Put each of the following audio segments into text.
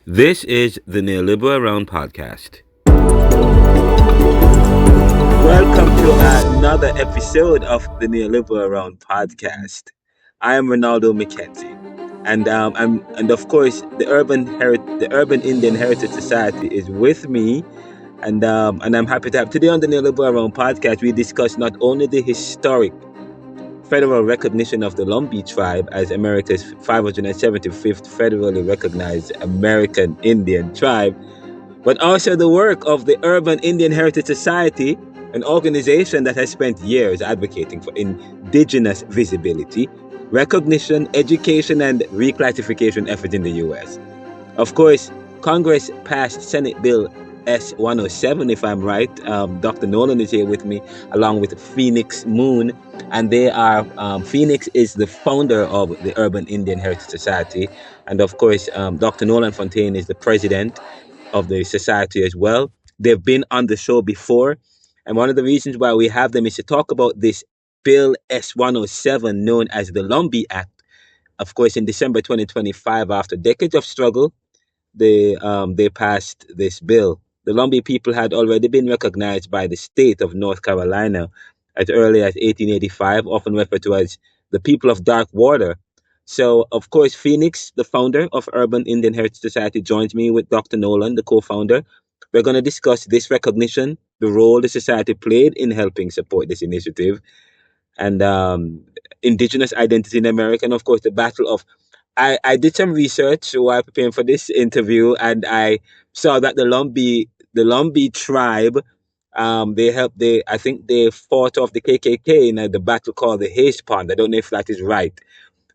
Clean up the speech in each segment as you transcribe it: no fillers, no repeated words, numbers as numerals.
This is the Neoliberal Round Podcast. Welcome to another episode of the Neoliberal Round Podcast. I am Renaldo McKenzie, and of course the Urban Indian Heritage Society is with me, and I'm happy to have today on the Neoliberal Round Podcast. We discuss not only the historic federal recognition of the Lumbee tribe as America's 575th federally recognized American Indian tribe, but also the work of the Urban Indian Heritage Society, an organization that has spent years advocating for indigenous visibility, recognition, education, and reclassification efforts in the U.S. Of course, Congress passed Senate Bill S-107, if I'm right. Dr. Nolan is here with me, along with Phoenix Moon, and they are Phoenix is the founder of the Urban Indian Heritage Society, and of course, Dr. Nolan Fontaine is the president of the society as well. They've been on the show before, and one of the reasons why we have them is to talk about this Bill S-107, known as the Lumbee Act. Of course, in December 2025, after decades of struggle, they passed this bill. The Lumbee people had already been recognized by the state of North Carolina as early as 1885, often referred to as the people of dark water. So, of course, Phoenix, the founder of Urban Indian Heritage Society, joins me with Dr. Nolan, the co-founder. We're going to discuss this recognition, the role the society played in helping support this initiative, and indigenous identity in America, and of course, the battle of I did some research while preparing for this interview, and I saw that the Lumbee tribe, I think they fought off the KKK in the battle called the Haste Pond. I don't know if that is right.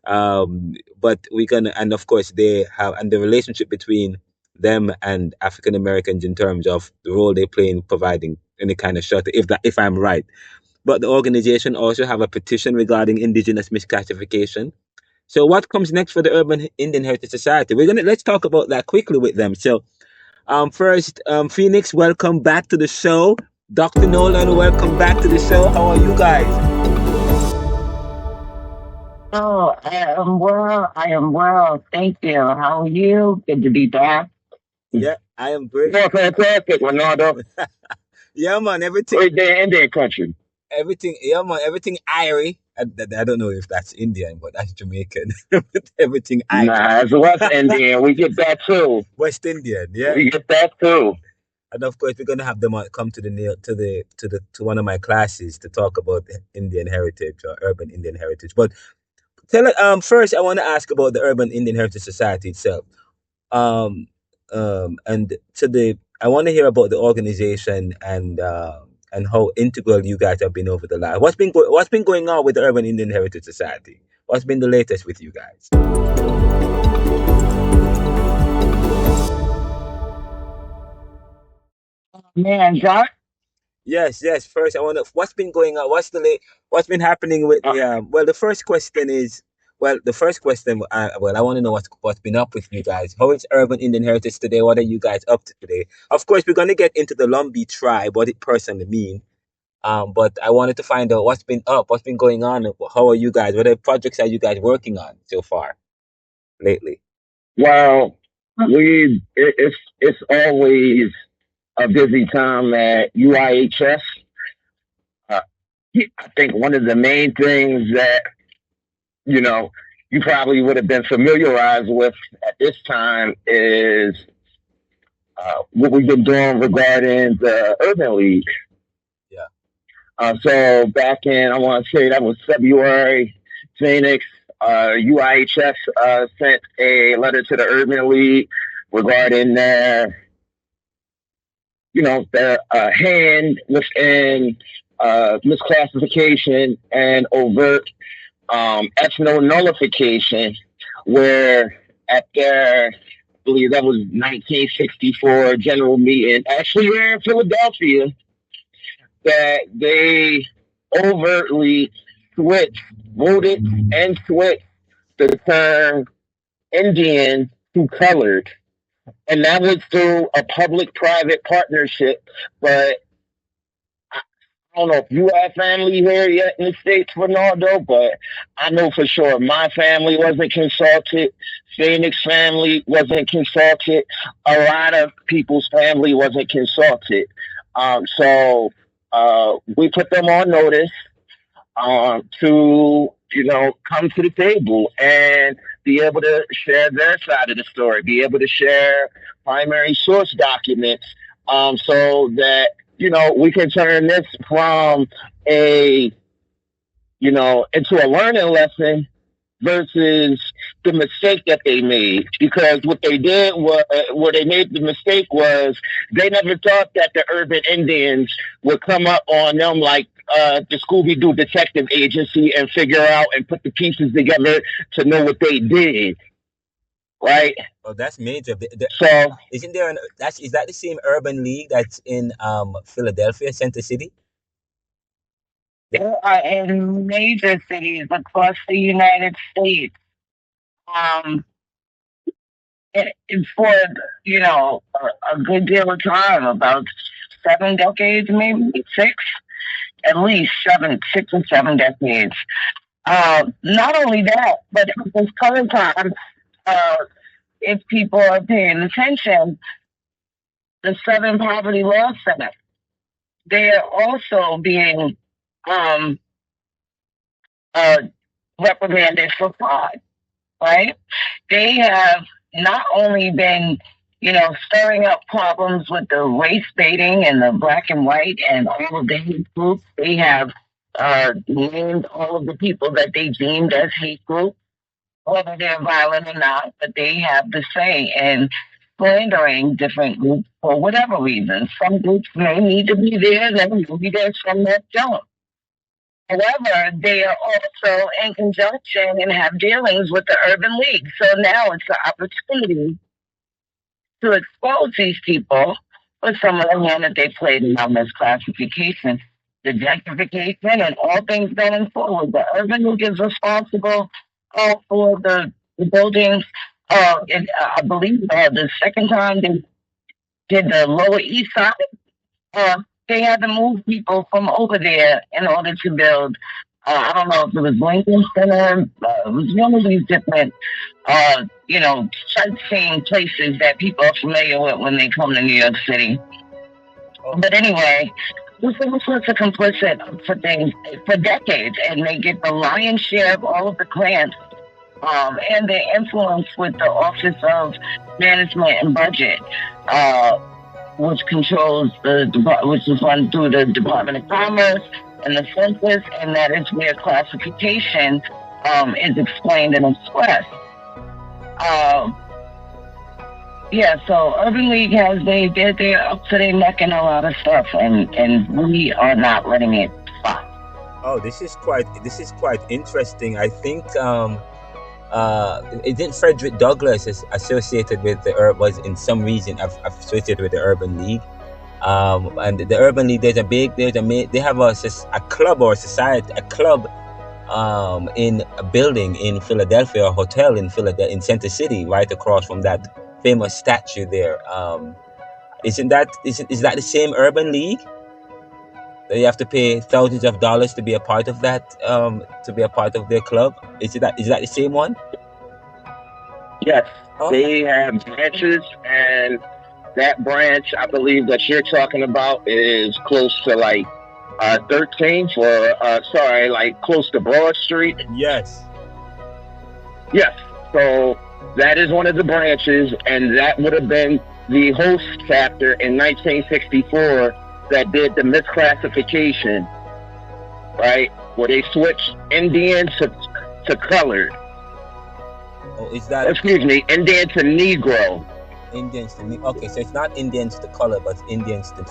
But we're gonna, and of course they have, and the relationship between them and African Americans in terms of the role they play in providing any kind of shelter, if I'm right. But the organization also have a petition regarding indigenous misclassification. So what comes next for the Urban Indian Heritage Society? Let's talk about that quickly with them. So first, Phoenix, welcome back to the show. Dr. Nolan, welcome back to the show. How are you guys? Oh, I am well. I am well. Thank you. How are you? Good to be back. Yeah, I am great. Well, fantastic, Ronaldo. Yeah, man, everything, Great day in their country. yeah, man, everything Irie. I don't know if that's Indian, but that's Jamaican. Everything Irie. Nah, it's West Indian. We get that too. West Indian, yeah. We get that too. And of course, we're gonna have them come to to one of my classes to talk about Indian heritage or urban Indian heritage. But first, I want to ask about the Urban Indian Heritage Society itself. Um, and I want to hear about the organization and how integral you guys have been over the last. What's been going on with the Urban Indian Heritage Society? What's been the latest with you guys? Man, John. Yes, yes. First, I want to. What's been going on? What's been happening with Uh, the? Well, the first question is. Well, the first question. I want to know what's been up with you guys. How is Urban Indian Heritage today? What are you guys up to today? Of course, we're gonna get into the Lumbee tribe, what it personally mean. But I wanted to find out what's been up, what's been going on. How are you guys? What projects are you guys working on so far lately? well, it's always a busy time at UIHS. Uh, I think one of the main things that you know you probably would have been familiarized with at this time is what we've been doing regarding the Urban League. Yeah. So back in, I want to say that was February, Phoenix, UIHS sent a letter to the Urban League regarding their hand within misclassification and overt ethno nullification, where at their, I believe that was 1964 general meeting, actually here in Philadelphia, that they overtly voted and switched the term Indian to colored. And that was through a public private partnership. But I don't know if you have family here yet in the States, Ronaldo, but I know for sure my family wasn't consulted. Phoenix family wasn't consulted. A lot of people's family wasn't consulted. So we put them on notice to, come to the table and be able to share their side of the story, be able to share primary source documents, so that, we can turn this from a, into a learning lesson versus the mistake that they made. Because what they did was, where they made the mistake was, they never thought that the urban Indians would come up on them like the Scooby Doo detective agency and figure out and put the pieces together to know what they did. Right? Oh, that's major. So Isn't there is that the same urban league that's in Philadelphia, Center City? there are in major cities across the United States. Um, for a good deal of time, about 7 decades, maybe six, at least 6 or 7 decades. Not only that, but at this current time, if people are paying attention, the Southern Poverty Law Center, they are also being reprimanded for fraud, right? They have not only been, stirring up problems with the race baiting and the black and white and all of the hate groups. They have named all of the people that they deemed as hate groups, whether they're violent or not, but they have the say in slandering different groups for whatever reason. Some groups may need to be there, and then maybe there's some that don't. However, they are also in conjunction and have dealings with the Urban League. So now it's an opportunity to expose these people for some of the hand that they played in on this classification, the gentrification, and all things going forward. The Urban League is responsible for the buildings. I believe the second time they did the Lower East Side, they had to move people from over there in order to build. I don't know if it was Lincoln Center. It was one of these different, sightseeing places that people are familiar with when they come to New York City. But anyway, this was complicit for things for decades, and they get the lion's share of all of the grants, and their influence with the Office of Management and Budget, which controls which is run through the Department of Commerce and the Census, and that is where classification is explained and expressed. So Urban League they're up to their neck in a lot of stuff, and we are not letting it stop. Oh, this is quite interesting. I think isn't Frederick Douglass is associated with was in some reason associated with the Urban League, and the Urban League they have a club or a society, a club in a building in Philadelphia, a hotel in Philadelphia, in Center City, right across from that famous statue there. Is that the same Urban League? That you have to pay thousands of dollars to be a part of that, to be a part of their club. Is that the same one? Yes, Okay. they have branches, and that branch, I believe that you're talking about, is close to like 13th or like close to Broad Street. Yes. Yes. So that is one of the branches, and that would have been the host chapter in 1964 that did the misclassification, right? Where they switched Indian to colored. Oh, is that Excuse me, Indian to Negro. Indians to me? Okay, so it's not Indians to color, but Indians to.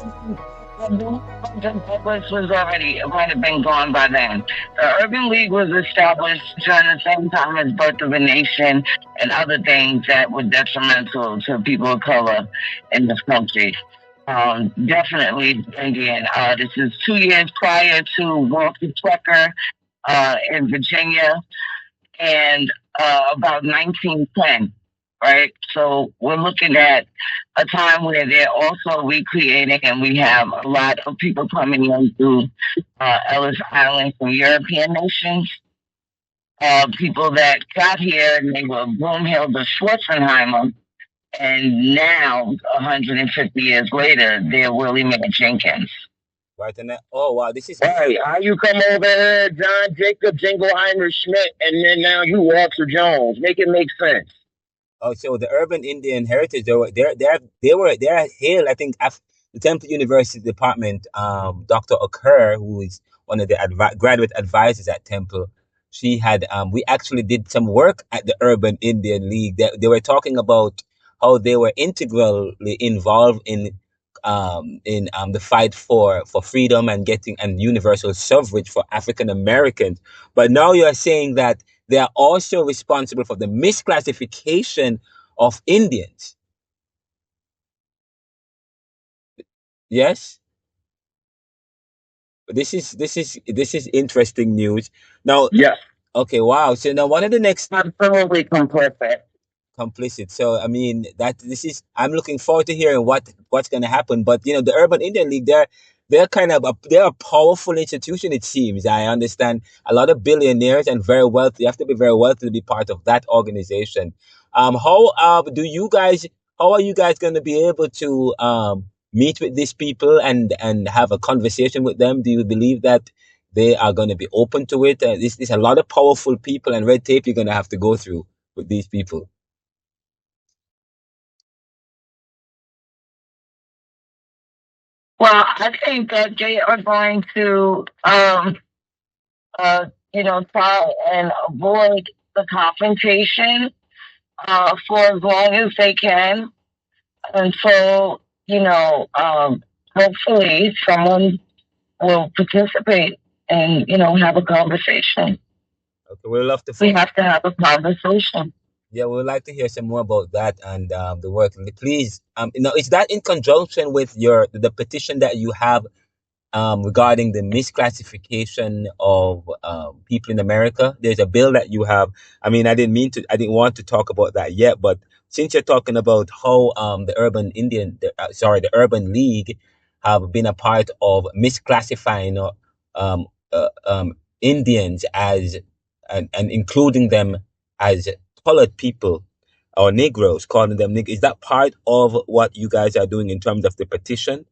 Douglas might have been gone by then. The Urban League was established during the same time as Birth of a Nation and other things that were detrimental to people of color in this country. Definitely Indian. This is 2 years prior to Walter Tucker in Virginia, and about 1910. right? So we're looking at a time where they're also recreating, and we have a lot of people coming in through Ellis Island from European nations. People that got here and they were Broomhild or Schwarzenheimer, and now 150 years later, they're Willie Mae Jenkins. Right, and oh wow, this is Right. How you come over here, John Jacob Jingleheimer Schmidt, and then now you Walter Jones? Make it make sense. oh, so the urban Indian heritage. They are hailed. I think the Temple University Department. Dr. Okur, who is one of the graduate advisors at Temple, she had. We actually did some work at the Urban Indian League. They were talking about how they were integrally involved in the fight for freedom and getting and universal suffrage for African Americans. But now you are saying that they are also responsible for the misclassification of Indians. Yes, this is interesting news. Now, Yes. okay, wow. So now, one of the next Absolutely complicit. complicit. So I mean that this is I'm looking forward to hearing what's going to happen. But the Urban Indian League, they're kind of they're a powerful institution. It seems I understand a lot of billionaires and very wealthy. You have to be very wealthy to be part of that organization. How do you guys? How are you guys going to be able to meet with these people and have a conversation with them? Do you believe that they are going to be open to it? This a lot of powerful people and red tape you're going to have to go through with these people. Well, I think that they are going to, try and avoid the confrontation for as long as they can until, hopefully someone will participate and, have a conversation. Okay, we'd love to. We have to have a conversation. Yeah, we would like to hear some more about that and the work. Please, is that in conjunction with the petition that you have regarding the misclassification of people in America? There's a bill that you have. I mean, I didn't want to talk about that yet, but since you're talking about how the Urban League have been a part of misclassifying Indians as and including them as colored people or Negroes, calling them Negroes, is that part of what you guys are doing in terms of the petition?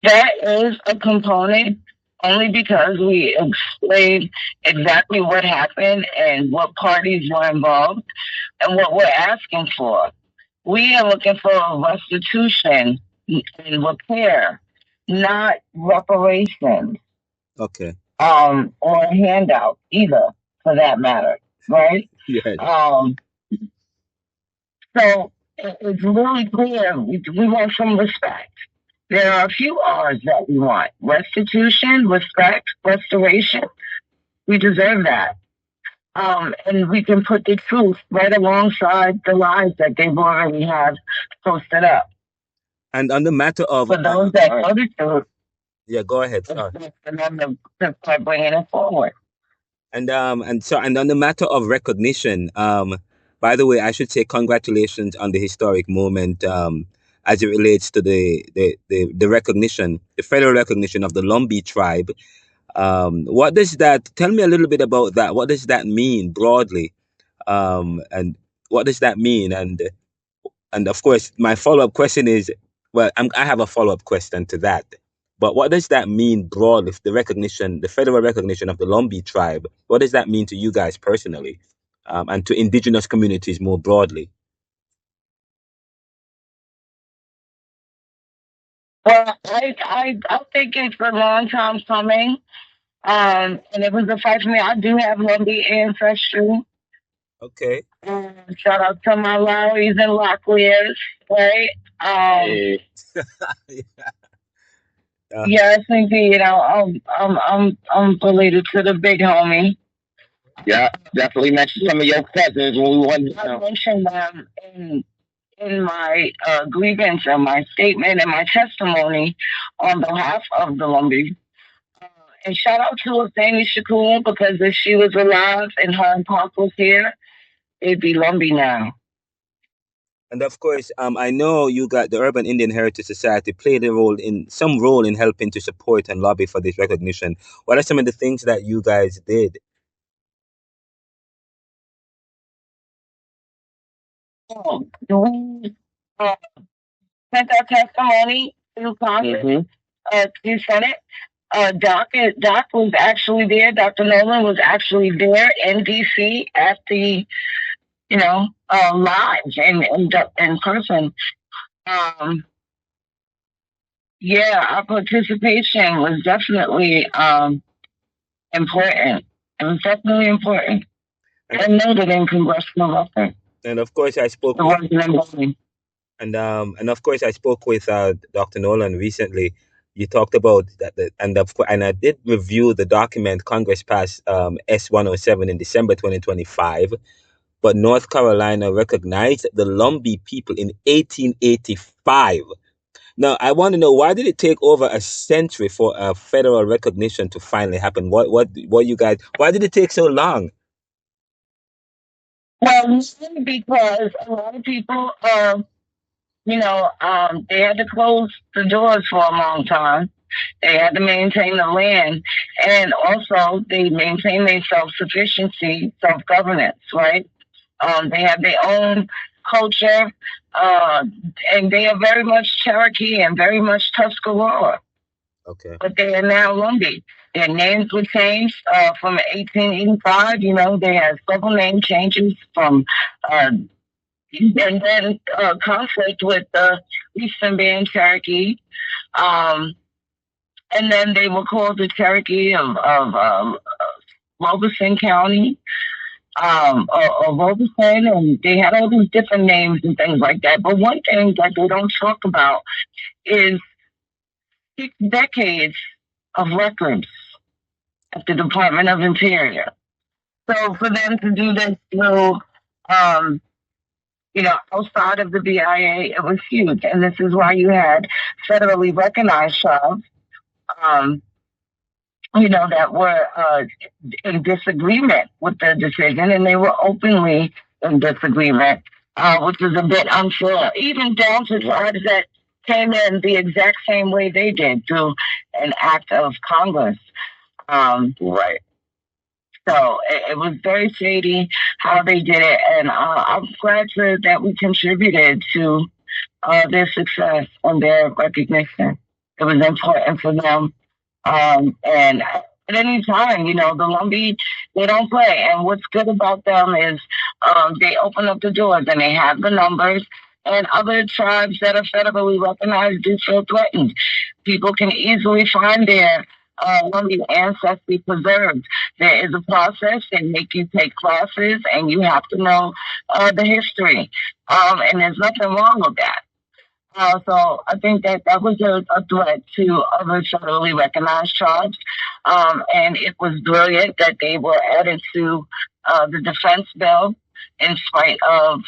That is a component only because we explain exactly what happened and what parties were involved and what we're asking for. We are looking for restitution and repair, not reparations. Okay. Or a handout either, for that matter, right? Yes. So it's really clear. We want some respect. There are a few R's that we want: restitution, respect, restoration. We deserve that. And we can put the truth right alongside the lies that they've already have posted up. And on the matter of For those that know the truth, yeah, go ahead. remember to start bringing it forward. And on the matter of recognition, by the way, I should say congratulations on the historic moment as it relates to the recognition, the federal recognition of the Lumbee tribe. What does that tell me a little bit about that? What does that mean broadly? And what does that mean? And of course, my follow up question is, well, I have a follow up question to that. But what does that mean broadly? The federal recognition of the Lumbee tribe, what does that mean to you guys personally, and to indigenous communities more broadly? Well, I think it's a long time coming, and it was a fight for me. I do have Lumbee ancestry. Okay. Shout out to my Loweries and Locklears, right? Yes, indeed. I'm related to the big homie. Yeah, definitely mentioned some of your cousins when we went. I mentioned them in my grievance and my statement and my testimony on behalf of the Lumbee. And shout out to Afeni Shakur, because if she was alive and her and Pop was here, it'd be Lumbee now. And of course, I know you got the Urban Indian Heritage Society played some role in helping to support and lobby for this recognition. What are some of the things that you guys did? We sent our testimony to Congress, to Senate. Doc was actually there. Dr. Nolan was actually there in D.C. at the, live in person. Our participation was definitely important. It was definitely important. And noted in congressional record. And of course, I spoke. And of course, I spoke with Dr. Nolan recently. You talked about that, and I did review the document Congress passed S-107 in December 2025. But North Carolina recognized the Lumbee people in 1885. Now, I want to know, why did it take over a century for a federal recognition to finally happen? What you guys? Why did it take so long? Well, because a lot of people, they had to close the doors for a long time. They had to maintain the land, and also they maintained their self-sufficiency, self-governance, right? They have their own culture, and they are very much Cherokee and very much Tuscarora. Okay. But they are now Lumbee. Their names were changed from 1885. They had several name changes from, and then conflict with the Eastern Band Cherokee. And then they were called the Cherokee of Robeson County. Or Robeson, and they had all these different names and things like that. But one thing that they don't talk about is 6 decades of records at the Department of Interior. So for them to do this through, outside of the BIA, it was huge. And this is why you had federally recognized tribes, that were in disagreement with the decision, and they were openly in disagreement, which is a bit unfair, even down to tribes that came in the exact same way they did, through an act of Congress. Right. So it was very shady how they did it, and I'm glad that we contributed to their success and their recognition. It was important for them. And at any time, the Lumbee, they don't play. And what's good about them is they open up the doors and they have the numbers. And other tribes that are federally recognized do feel threatened. People can easily find their Lumbee ancestry preserved. There is a process. They make you take classes, and you have to know the history. And there's nothing wrong with that. So I think that was a threat to other federally recognized tribes. And it was brilliant that they were added to the defense bill in spite of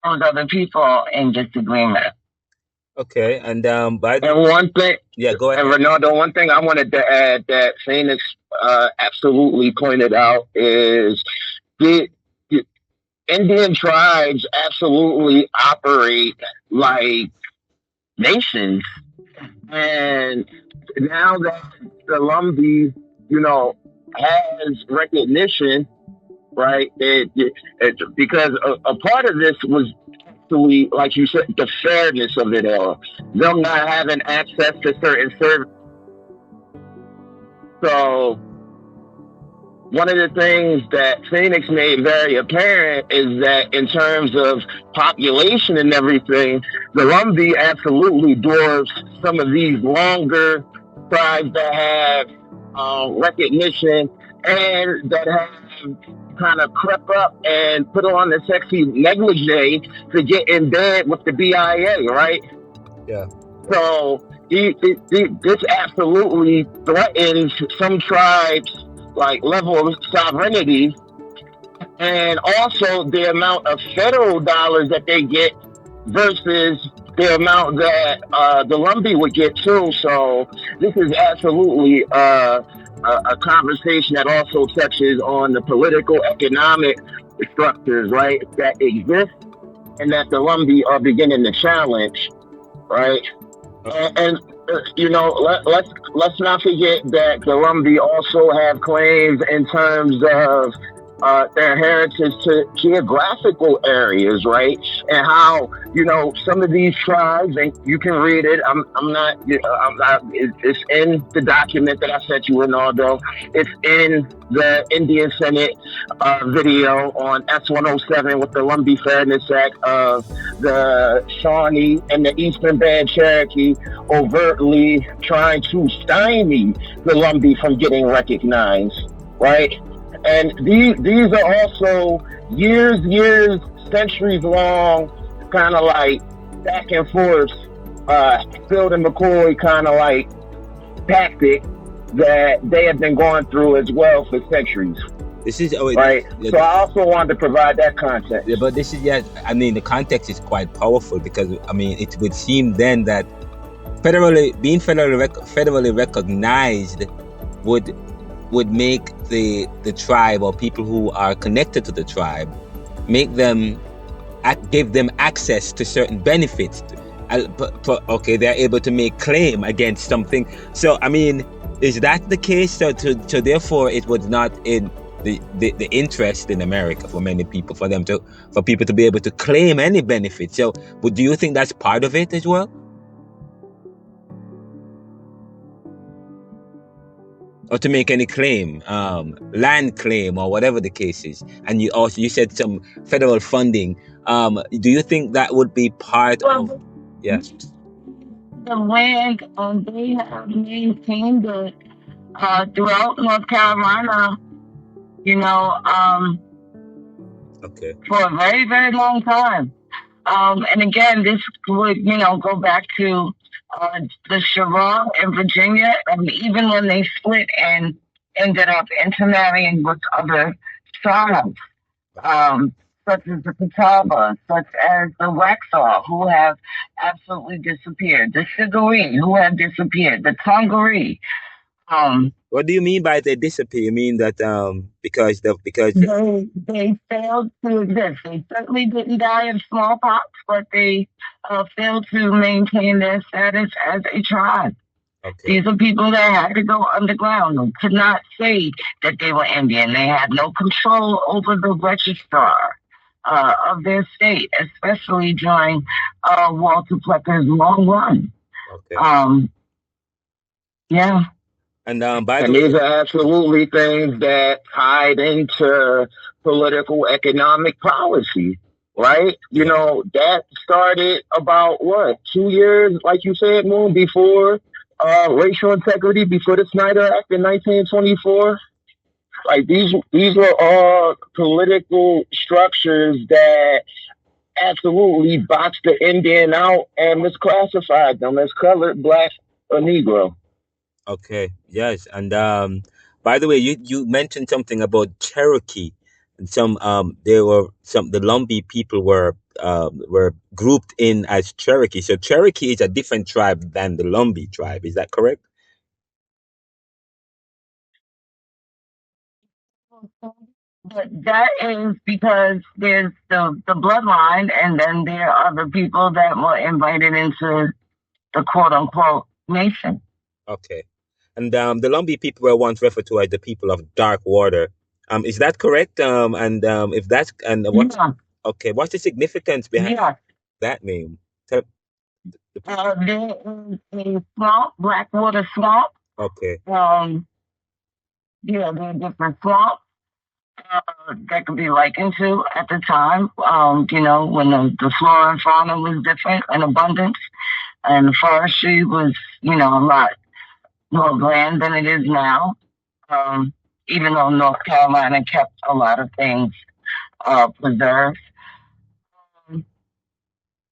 those other people in disagreement. Okay, and one thing, go ahead. And Renaldo, one thing I wanted to add that Phoenix absolutely pointed out is the Indian tribes absolutely operate like nations, and now that the Lumbee, has recognition, right? Because a part of this was actually, like you said, the fairness of it all. Them not having access to certain services. So one of the things that Phoenix made very apparent is that in terms of population and everything, the Lumbee absolutely dwarfs some of these longer tribes that have recognition and that have kind of crept up and put on the sexy negligee to get in bed with the BIA, right? Yeah. So this absolutely threatens some tribes' level of sovereignty, and also the amount of federal dollars that they get versus the amount that the Lumbee would get too. So this is absolutely a conversation that also touches on the political, economic structures, right, that exist and that the Lumbee are beginning to challenge, right? And let's not forget that the Lumbee also have claims in terms of their heritage to geographical areas, right? And how some of these tribes, and you can read it. I'm not. It's in the document that I sent you, Renaldo. It's in the Indian Senate video on S107 with the Lumbee Fairness Act of the Shawnee and the Eastern Band Cherokee overtly trying to stymie the Lumbee from getting recognized, right? And these are also years, centuries long, kind of like back and forth, Field and McCoy kind of like tactic that they have been going through as well for centuries. This is right. So I also wanted to provide that context. Yeah, but this is the context is quite powerful because it would seem then that being federally recognized would make the tribe or people who are connected to the tribe, give them access to certain benefits. Okay, they're able to make claim against something. So is that the case? So therefore, it was not in the interest in America for many people for people to be able to claim any benefit. So, but do you think that's part of it as well? Or to make any claim, land claim or whatever the case is. And you said some federal funding. Do you think that would be part of? Yeah. The land they have maintained it throughout North Carolina. Okay. For a very, very long time. And again, this would go back to the Chevron in Virginia, and even when they split and ended up intermarrying with other tribes, such as the Catawba, such as the Waxhaw, who have absolutely disappeared, the Sigourney, who have disappeared, the Tongaree. What do you mean by they disappear? You mean that because they failed to exist. They certainly didn't die of smallpox, but they failed to maintain their status as a tribe. Okay. These are people that had to go underground and could not say that they were Indian. They had no control over the registrar of their state, especially during Walter Plecker's long run. Okay. Yeah. And these are absolutely things that tied into political economic policy, right? That started about 2 years, like you said, Moon, before racial integrity, before the Snyder Act in 1924. Like these were all political structures that absolutely boxed the Indian out and misclassified them as colored, black, or Negro. Okay. Yes. And by the way, you mentioned something about Cherokee, and the Lumbee people were grouped in as Cherokee. So Cherokee is a different tribe than the Lumbee tribe. Is that correct? But that is because there's the bloodline, and then there are the people that were invited into the quote unquote nation. Okay. And the Lumbee people were once referred to as the people of dark water. Is that correct? If that's okay, what's the significance behind that name? There is a swamp, Blackwater Swamp. Okay. There are different swamps that could be likened to at the time. When the flora and fauna was different in abundance, and the forestry was, a lot more grand than it is now. Even though North Carolina kept a lot of things preserved.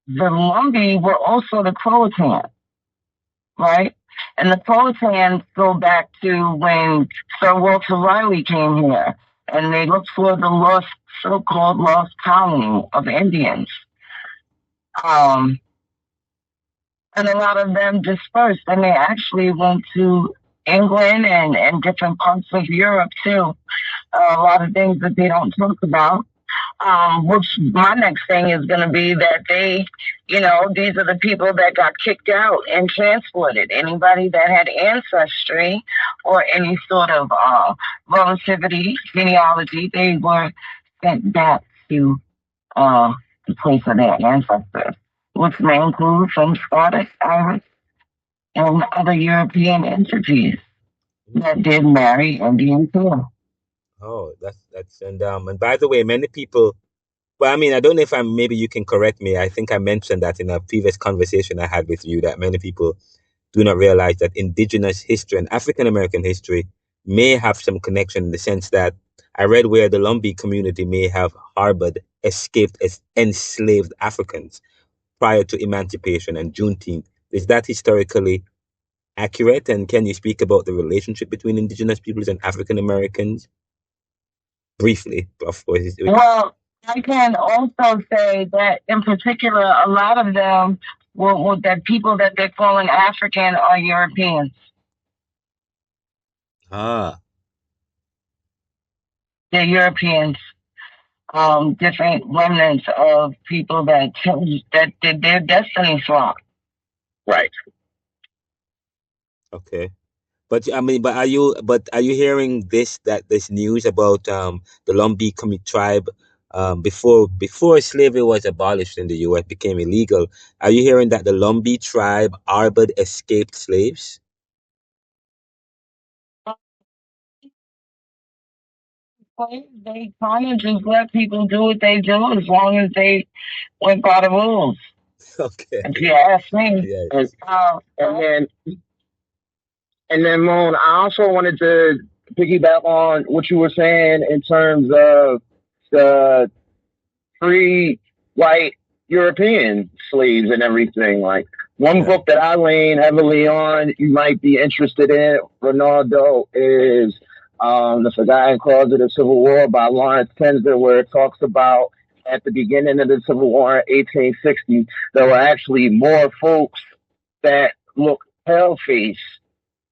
The Lumbee were also the Croatan, right? And the Croatans go back to when Sir Walter Raleigh came here, and they looked for the so-called lost colony of Indians. And a lot of them dispersed, and they actually went to England and different parts of Europe too. A lot of things that they don't talk about. Which my next thing is going to be that they, these are the people that got kicked out and transported. Anybody that had ancestry or any sort of relativity, genealogy, they were sent back to the place of their ancestors, which may include some Scottish, Irish, and other European entities that did marry Indian too. Oh, that's and by the way, many people. Well, I mean, I don't know if maybe you can correct me. I think I mentioned that in a previous conversation I had with you that many people do not realize that Indigenous history and African American history may have some connection in the sense that I read where the Lumbee community may have harbored escaped as enslaved Africans prior to emancipation and Juneteenth. Is that historically accurate? And can you speak about the relationship between Indigenous peoples and African Americans? Briefly, of course. Well, I can also say that in particular, a lot of them that people that they're calling African are Europeans. Ah. They're Europeans. Different remnants of people that did their destiny swap. Right. Okay. But I mean, are you hearing this news about the Lumbee tribe before slavery was abolished in the U.S. became illegal? Are you hearing that the Lumbee tribe harbored escaped slaves? They kind of just let people do what they do as long as they went by the rules. Okay. If you ask me. Yes. And then, Moan, I also wanted to piggyback on what you were saying in terms of the free white European slaves and everything. Like one book that I lean heavily on, you might be interested in, Renaldo, is The Forgotten Cause of the Civil War by Lawrence Tensor, where it talks about at the beginning of the Civil War in 1860, there were actually more folks that looked pale-faced,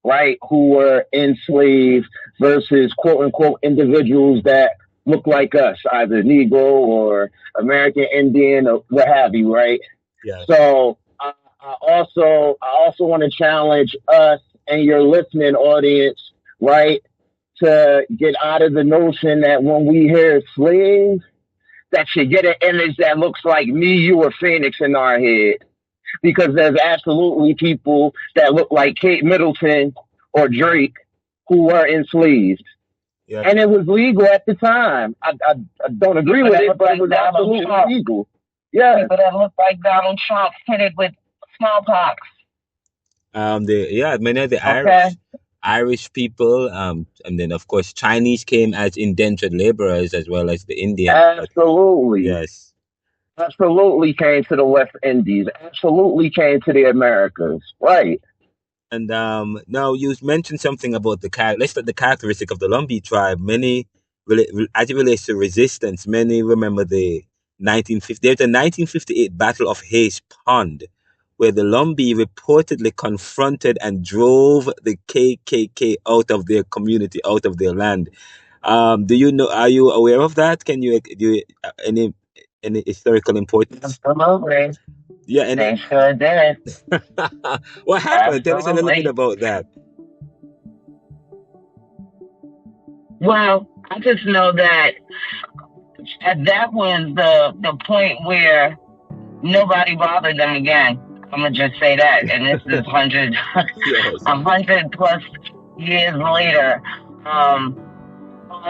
right, who were enslaved versus quote-unquote individuals that look like us, either Negro or American Indian or what have you, right? Yeah. So I also want to challenge us and your listening audience, right, to get out of the notion that when we hear slave, that should get an image that looks like me, you, or Phoenix in our head. Because there's absolutely people that look like Kate Middleton or Drake who were enslaved. Yeah. And it was legal at the time. I don't agree with it, but it was absolutely legal. Yeah. People that look like Donald Trump pitted with smallpox. Many of the Irish people, and then of course Chinese came as indentured laborers as well as the Indians. Absolutely. Yes. Absolutely came to the West Indies. Absolutely came to the Americas. Right. And now you mentioned something about the characteristic of the Lumbee tribe. Many, as it relates to resistance, many remember the 1958 Battle of Hayes Pond, where the Lumbee reportedly confronted and drove the KKK out of their community, out of their land. Do you know? Are you aware of that? Can you do any historical importance? Absolutely. Yeah, they sure did. What happened? Tell us a little bit about that. Well, I just know that was the point where nobody bothered them again. I'm gonna just say that, and this is 100 plus years later.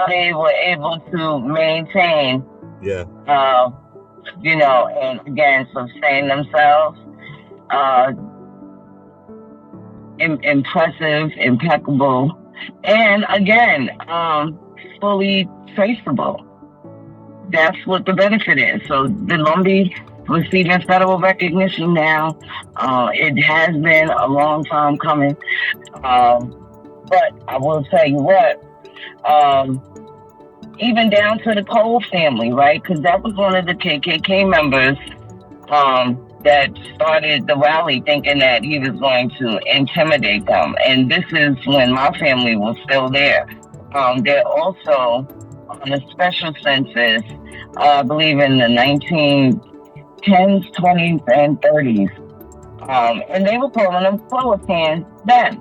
They were able to maintain. Yeah. And again, sustain themselves. Impressive, impeccable, and again, fully traceable. That's what the benefit is. So the Lumbee receiving federal recognition now. It has been a long time coming. But I will tell you what, even down to the Cole family, right? Because that was one of the KKK members that started the rally thinking that he was going to intimidate them. And this is when my family was still there. They're also on a special census, I believe in the 1910s, 20s, and 30s. And they were calling them Philistines then.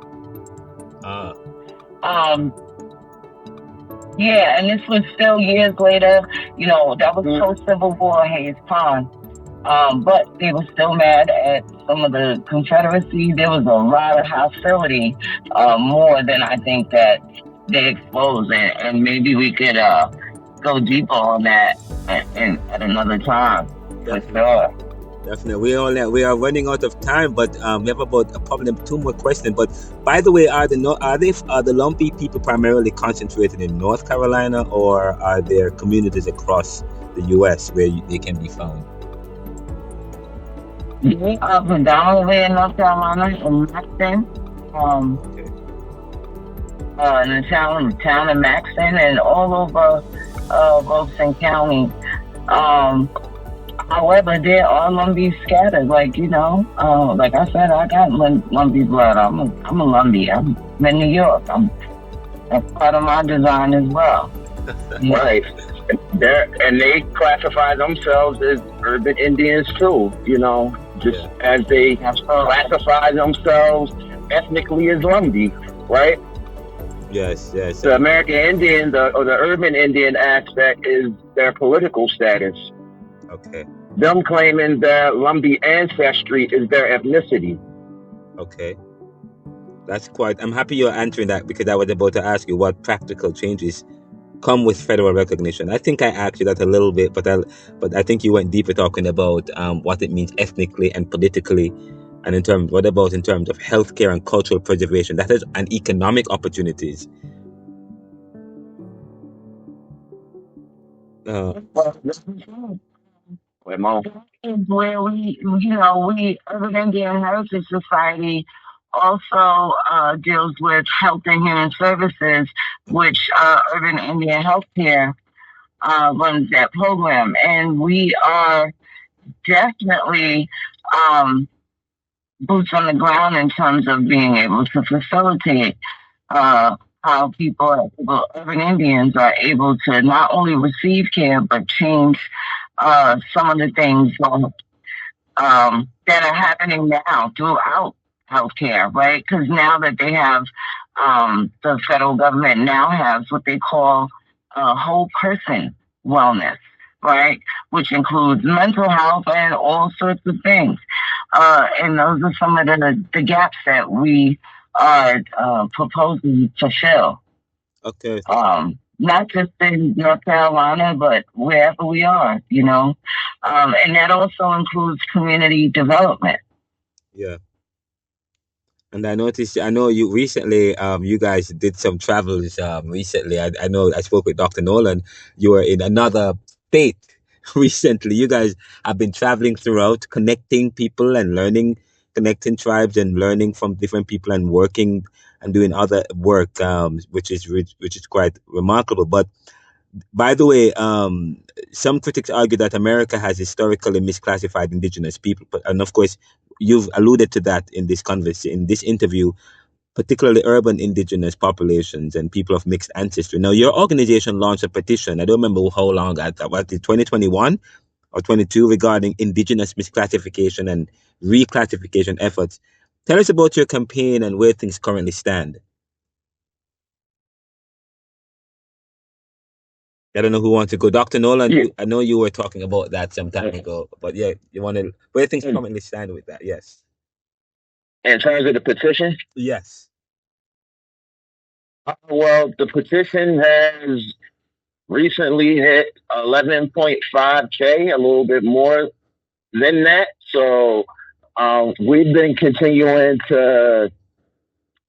Yeah, and this was still years later. That was post-Civil War, Hayes Pond. But they were still mad at some of the Confederacy. There was a lot of hostility, more than I think that they exposed. And maybe we could go deeper on that at another time. For sure. Definitely. We are running out of time, but we have about probably 2 more questions. But by the way, are the Lumbee people primarily concentrated in North Carolina, or are there communities across the U.S. where they can be found? They are predominantly in North Carolina, in Maxton, in the town of Maxton, and all over Wilson County. However, there are Lumbee scattered. Like I said, I got Lumbee blood. I'm a Lumbee. I'm in New York. That's part of my design as well. Right. And they classify themselves as urban Indians too, as they classify themselves ethnically as Lumbee, right? Yes. The American Indian, or the urban Indian aspect is their political status. Okay. Them claiming that Lumbee ancestry is their ethnicity. Okay. That's quite... I'm happy you're answering that, because I was about to ask you what practical changes come with federal recognition. I think I asked you that a little bit, but I think you went deeper talking about what it means ethnically and politically, and what about in terms of healthcare and cultural preservation, that is, and economic opportunities. Where we Urban Indian Heritage Society also deals with health and human services, which Urban Indian Healthcare runs that program, and we are definitely boots on the ground in terms of being able to facilitate how urban Indians are able to not only receive care but change some of the things that are happening now throughout healthcare, right? Because now that they have, the federal government now has what they call whole person wellness, right? Which includes mental health and all sorts of things. And those are some of the gaps that we are proposing to fill. Okay. Not just in North Carolina, but wherever we are, and that also includes community development. Yeah. And I know you recently, you guys did some travels recently. I know I spoke with Dr. Nolan. You were in another state recently. You guys have been traveling throughout, connecting people and connecting tribes and learning from different people and working and doing other work, which is quite remarkable. But by the way, some critics argue that America has historically misclassified indigenous people, and of course, you've alluded to that in this interview, particularly urban indigenous populations and people of mixed ancestry. Now, your organization launched a petition. I don't remember how long, was it 2021 or 22, regarding indigenous misclassification and reclassification efforts. Tell us about your campaign and where things currently stand. I don't know who wants to go. Dr. Nolan, Yeah. I know you were talking about that some time ago, but yeah, you want to, where things currently stand with that? Yes. In terms of the petition? Yes. Well, the petition has recently hit 11.5K, a little bit more than that. So we've been continuing to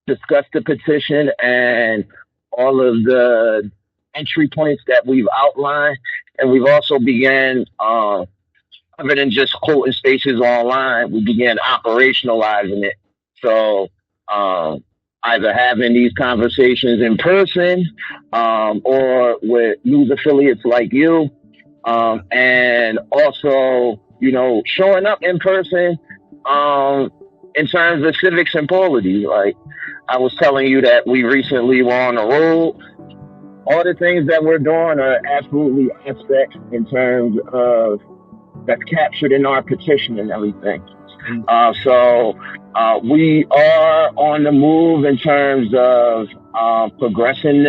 discuss the petition and all of the entry points that we've outlined. And we've also began, other than just quoting spaces online, we began operationalizing it. So either having these conversations in person or with news affiliates like you, and also showing up in person, in terms of civics and polity. Like I was telling you that we recently were on the road. All the things that we're doing are absolutely aspects in terms of that's captured in our petition and everything. So we are on the move in terms of progressing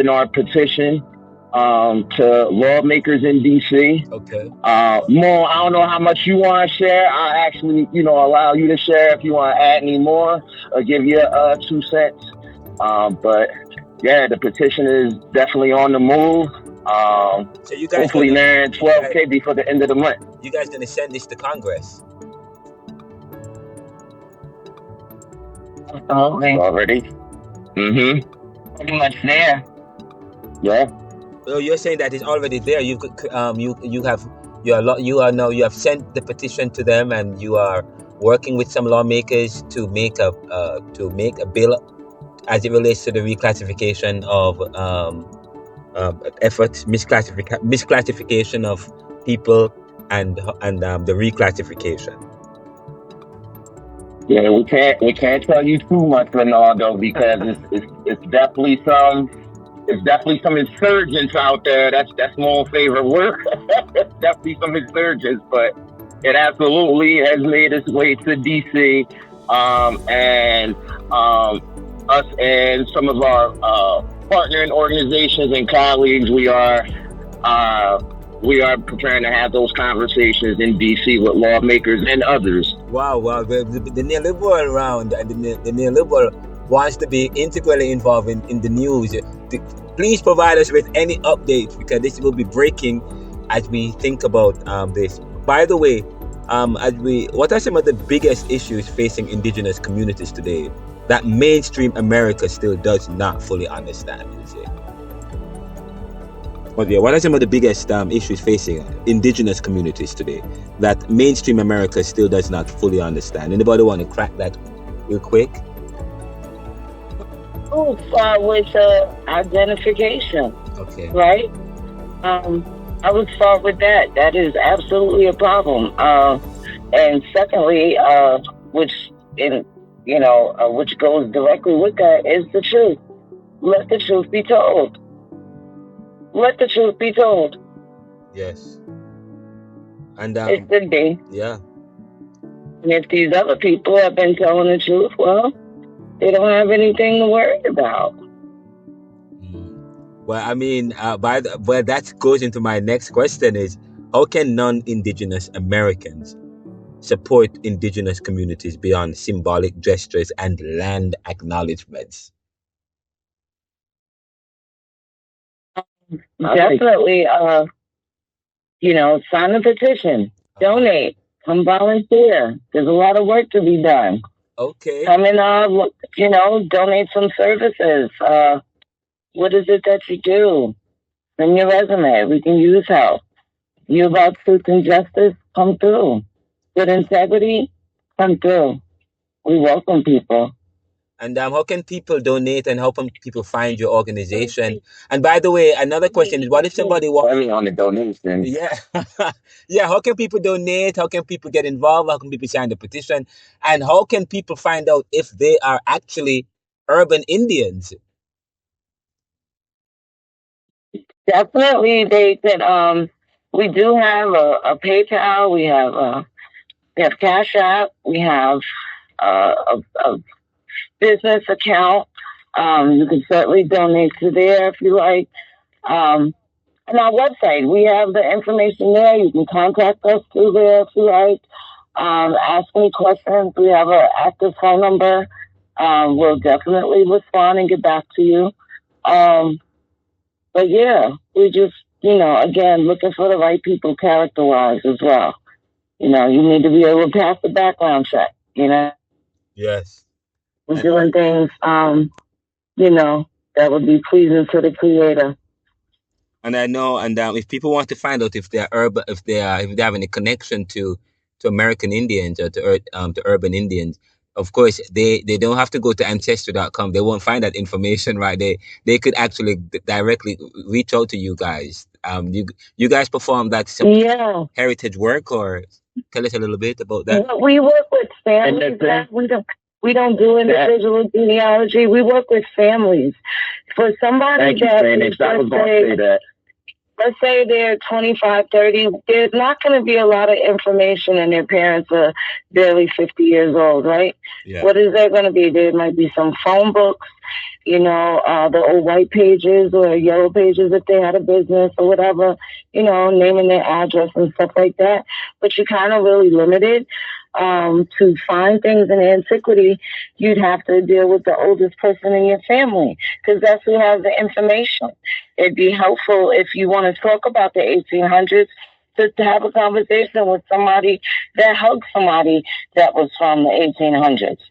our petition to lawmakers in DC. Okay. More, I don't know how much you want to share. I'll actually, allow you to share if you want to add any more or give your 2 cents. But yeah, the petition is definitely on the move. So you guys hopefully nearing 12K before the end of the month. You guys gonna send this to Congress? Absolutely. Already. Pretty much there. Yeah. So you're saying that it's already there. You have sent the petition to them, and you are working with some lawmakers to make a bill as it relates to the reclassification of misclassification of people and the reclassification. Yeah, we can't tell you too much, Renaldo, because it's definitely some insurgents out there. That's my own favorite word. It's definitely some insurgents, but it absolutely has made its way to DC, and us and some of our partnering organizations and colleagues, we are preparing to have those conversations in DC with lawmakers and others. Wow. The Neoliberal Round and the Neoliberal wants to be integrally involved in the news. Please provide us with any updates, because this will be breaking as we think about this. By the way, what are some of the biggest issues facing Indigenous communities today that mainstream America still does not fully understand? What are some of the biggest issues facing Indigenous communities today that mainstream America still does not fully understand? Anybody want to crack that real quick? With identification. Okay. Right? I would start with that. That is absolutely a problem. And secondly, which goes directly with that, is the truth. Let the truth be told. Let the truth be told. Yes. And it should be. Yeah. And if these other people have been telling the truth, well, they don't have anything to worry about. Well, I mean, that goes into my next question: is how can non-Indigenous Americans support Indigenous communities beyond symbolic gestures and land acknowledgements? Definitely, sign a petition, donate, come volunteer. There's a lot of work to be done. Okay. Come in, donate some services. What is it that you do? Send your resume. We can use help. You about truth and justice? Come through. Good integrity? Come through. We welcome people. And how can people donate, and how can people find your organization? And by the way, another question is, what if somebody wants on the donation? Yeah. Yeah. How can people donate? How can people get involved? How can people sign the petition? And how can people find out if they are actually urban Indians? Definitely, they could. We do have a PayPal. We have Cash App. We have a business account. You can certainly donate to there if you like. And our website, we have the information there. You can contact us through there if you like. Ask any questions. We have an active phone number. We'll definitely respond and get back to you. But yeah, we just, again, looking for the right people character-wise as well. You need to be able to pass the background check, Yes. We're doing things, that would be pleasing to the Creator. And I know, and if people want to find out if they are urban, if they have any connection to American Indians or to urban Indians, of course they don't have to go to ancestry.com. They won't find that information, right? They could actually directly reach out to you guys You guys perform that Yeah. heritage work, or tell us a little bit about that. Well, we work with families. We don't do individual genealogy. We work with families. For somebody that is, let's say they're 25, 30, there's not going to be a lot of information and their parents are barely 50 years old, right? Yeah. What is there going to be? There might be some phone books, the old white pages or yellow pages if they had a business or whatever, naming their address and stuff like that. But you're kind of really limited. To find things in antiquity, you'd have to deal with the oldest person in your family because that's who has the information. It'd be helpful if you want to talk about the 1800s to have a conversation with somebody that hugged somebody that was from the 1800s,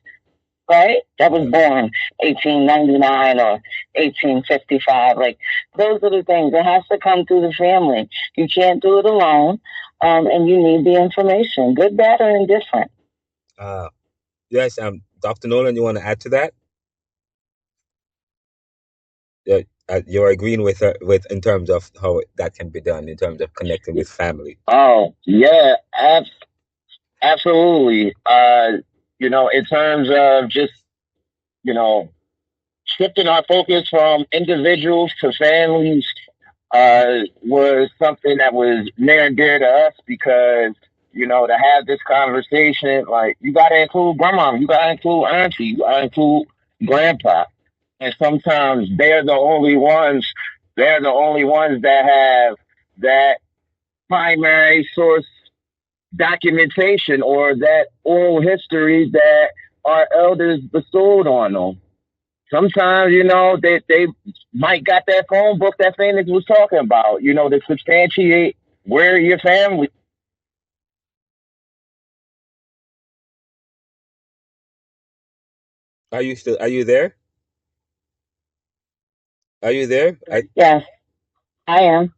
right? That was born 1899 or 1855. Like, those are the things. It has to come through the family. You can't do it alone. And you need the information, good, bad, or indifferent. Yes, Dr. Nolan, you want to add to that? Yeah, you're agreeing with in terms of how that can be done in terms of connecting with family. Oh yeah, absolutely. In terms of just shifting our focus from individuals to families. Was something that was near and dear to us because, to have this conversation, like, you got to include grandma, you got to include auntie, you got to include grandpa. And sometimes they're the only ones that have that primary source documentation or that oral history that our elders bestowed on them. Sometimes, they might got that phone book that Phoenix was talking about, to substantiate where your family. Are you there? Are you there? Yes, I am.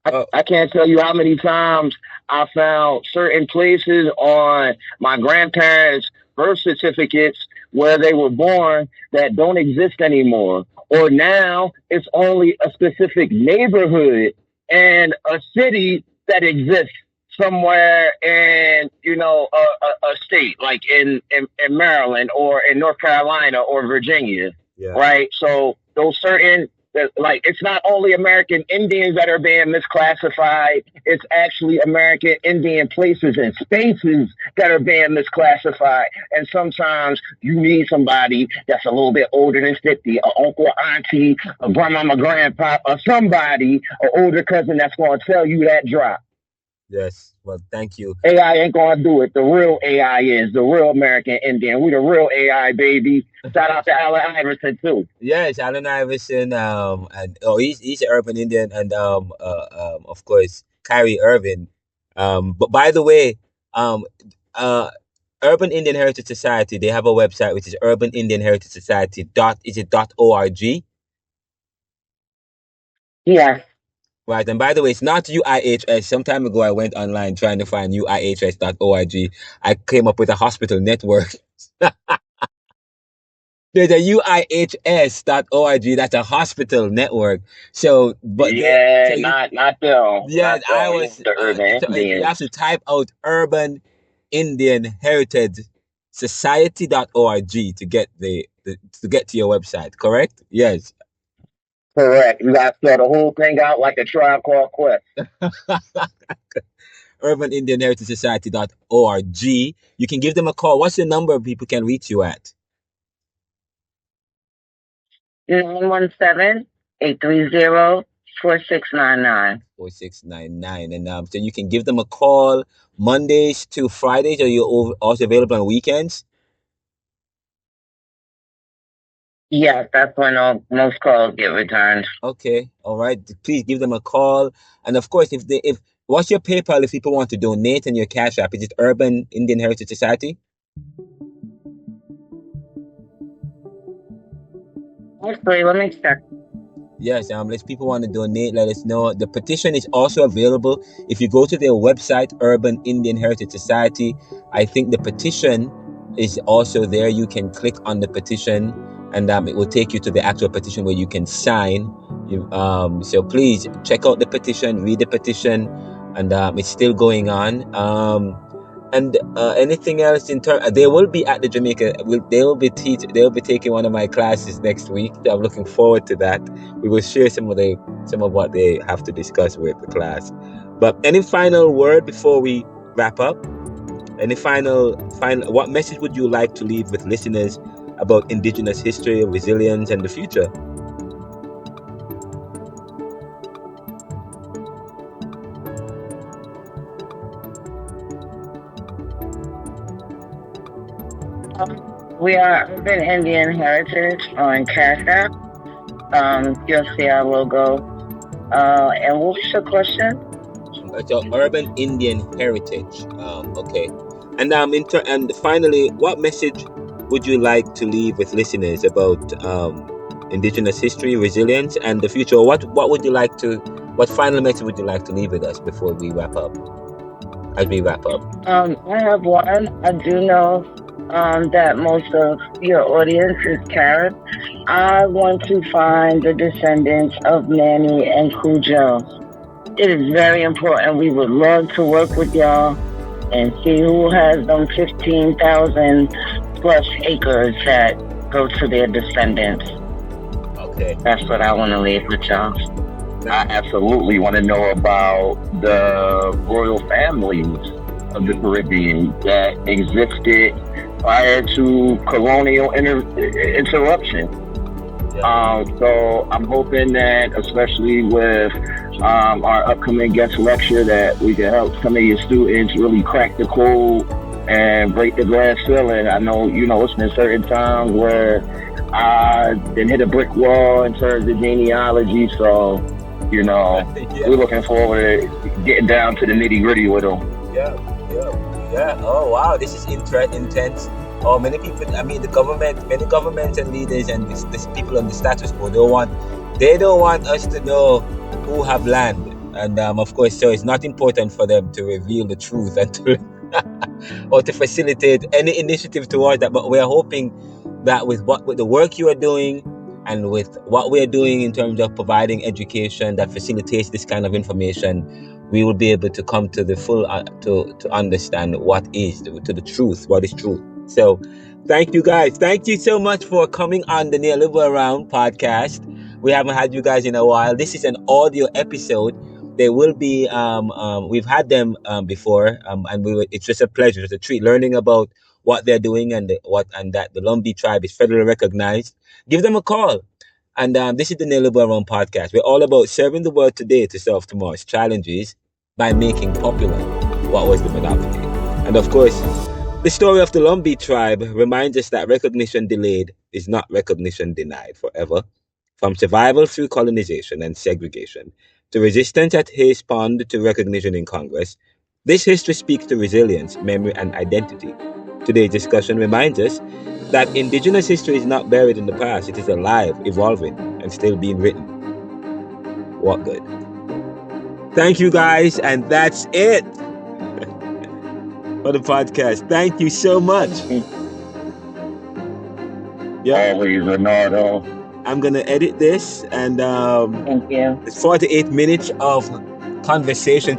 I can't tell you how many times I found certain places on my grandparents' birth certificates where they were born that don't exist anymore. Or now it's only a specific neighborhood and a city that exists somewhere in, a state like in Maryland or in North Carolina or Virginia. Yeah. Right. So those certain, like, it's not only American Indians that are being misclassified, it's actually American Indian places and spaces that are being misclassified. And sometimes you need somebody that's a little bit older than 50, an uncle, auntie, a grandmama, grandpa, or somebody, an older cousin that's going to tell you that drop. Yes. Well, thank you. AI ain't going to do it. The real AI is the real American Indian. We the real AI, baby. Shout out to Allen Iverson, too. Yes, Allen Iverson. He's an urban Indian, and of course, Kyrie Irving. But by the way, Urban Indian Heritage Society, they have a website which is Urban Indian Heritage Society .org? Yeah. Right, and by the way, it's not UIHS. Some time ago, I went online trying to find UIHS.org. I came up with a hospital network. There's a UIHS.org. That's a hospital network. So, but yeah, not them. Yeah, not them. I was. The urban Indians. You have to type out Urban Indian Heritage Society.org to get to get to your website. Correct? Yes. Correct. You got to start the whole thing out like a Tribe Called Quest. Urban Indian Heritage Society.org. You can give them a call. What's the number people can reach you at? 917-830-4699. 4699. And so you can give them a call Mondays to Fridays. Are you also available on weekends? Yes, that's when most calls get returned. Okay, all right. Please give them a call, and of course, if what's your PayPal if people want to donate, and your Cash App, is it Urban Indian Heritage Society? Actually, let me check. Yes, if people want to donate, let us know. The petition is also available. If you go to their website, Urban Indian Heritage Society, I think the petition is also there. You can click on the petition, and it will take you to the actual petition where you can sign So please check out the petition, read the petition, and it's still going on. And anything else in terms, they will be at the Jamaica. They'll be taking one of my classes next week. So I'm looking forward to that. We will share some of what they have to discuss with the class. But any final word before we wrap up? Any final? What message would you like to leave with listeners about Indigenous history, resilience, and the future? We are Urban Indian Heritage on Cash App. You'll see our logo. And what was your question? So Urban Indian Heritage. Okay. And and finally, what message would you like to leave with listeners about Indigenous history, resilience, and the future? What final message would you like to leave with us before we wrap up? As we wrap up. I have one. I do know that most of your audience is Carib. I want to find the descendants of Manny and Cujo. It is very important. We would love to work with y'all and see who has them 15,000 plus acres that go to their descendants. Okay. That's what I want to leave with y'all. I absolutely want to know about the royal families of the Caribbean that existed prior to colonial interruption. So I'm hoping that, especially with our upcoming guest lecture, that we can help some of your students really crack the code and break the glass ceiling. I know, it's been certain times where I didn't hit a brick wall in terms of genealogy, so we're looking forward to getting down to the nitty gritty with them. Yeah. Oh wow, this is intense. Oh, many people. I mean, many governments and leaders and this people on the status quo they don't want us to know who have land, and of course, so it's not important for them to reveal the truth and to or to facilitate any initiative towards that. But we are hoping that with the work you are doing, and with what we are doing in terms of providing education that facilitates this kind of information, we will be able to come to the full to understand what is the truth, what is truth. So thank you guys. Thank you so much for coming on the Neoliberal Round podcast. We haven't had you guys in a while. This is an audio episode. There will be we've had them before, and it's just a pleasure, it's a treat learning about what they're doing and that the Lumbee tribe is federally recognized. Give them a call. And this is the Neoliberal Round podcast. We're all about serving the world today to solve tomorrow's challenges by making popular what was the monopoly. And of course, the story of the Lumbee tribe reminds us that recognition delayed is not recognition denied forever. From survival through colonization and segregation, to resistance at Hayes Pond to recognition in Congress, this history speaks to resilience, memory, and identity. Today's discussion reminds us that Indigenous history is not buried in the past. It is alive, evolving, and still being written. What good? Thank you guys, and that's it for the podcast. Thank you so much. Always, Renaldo. I'm gonna edit this, and Thank you. it's 48 minutes of conversation.